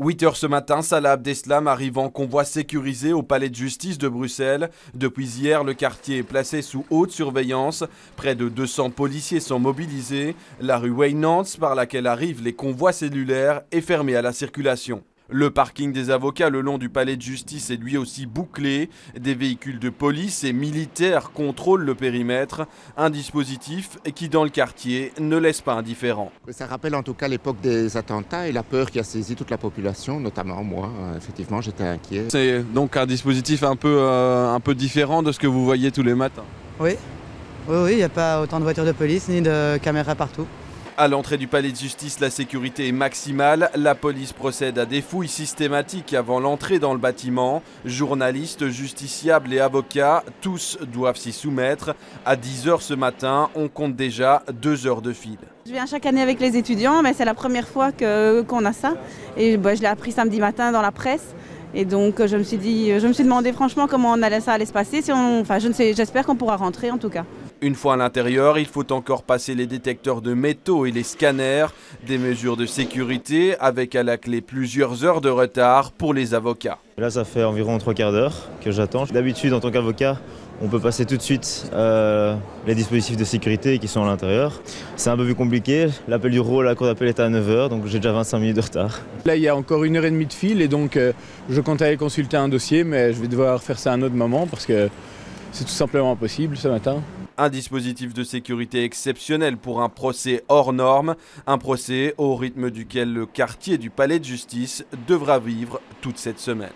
8 h ce matin, Salah Abdeslam arrive en convoi sécurisé au palais de justice de Bruxelles. Depuis hier, le quartier est placé sous haute surveillance. Près de 200 policiers sont mobilisés. La rue Wijnands, par laquelle arrivent les convois cellulaires, est fermée à la circulation. Le parking des avocats le long du palais de justice est lui aussi bouclé. Des véhicules de police et militaires contrôlent le périmètre. Un dispositif qui, dans le quartier, ne laisse pas indifférent. Ça rappelle en tout cas l'époque des attentats et la peur qui a saisi toute la population, notamment moi. Effectivement, j'étais inquiet. C'est donc un dispositif un peu différent de ce que vous voyez tous les matins. Oui, il n'y a pas autant de voitures de police ni de caméras partout. À l'entrée du palais de justice, la sécurité est maximale. La police procède à des fouilles systématiques avant l'entrée dans le bâtiment. Journalistes, justiciables et avocats, tous doivent s'y soumettre. À 10 h ce matin, on compte déjà 2 heures de file. Je viens chaque année avec les étudiants, mais c'est la première fois qu'on a ça. Et je l'ai appris samedi matin dans la presse. Et donc je me suis demandé franchement comment ça allait se passer. J'espère qu'on pourra rentrer en tout cas. Une fois à l'intérieur, il faut encore passer les détecteurs de métaux et les scanners. Des mesures de sécurité avec à la clé plusieurs heures de retard pour les avocats. Là, ça fait environ 3/4 d'heure que j'attends. D'habitude, en tant qu'avocat, on peut passer tout de suite les dispositifs de sécurité qui sont à l'intérieur. C'est un peu plus compliqué. L'appel du rôle à la cour d'appel est à 9 h, donc j'ai déjà 25 minutes de retard. Là, il y a encore 1 h 30 de file et donc je compte aller consulter un dossier, mais je vais devoir faire ça à un autre moment parce que c'est tout simplement impossible ce matin. Un dispositif de sécurité exceptionnel pour un procès hors norme, un procès au rythme duquel le quartier du palais de justice devra vivre toute cette semaine.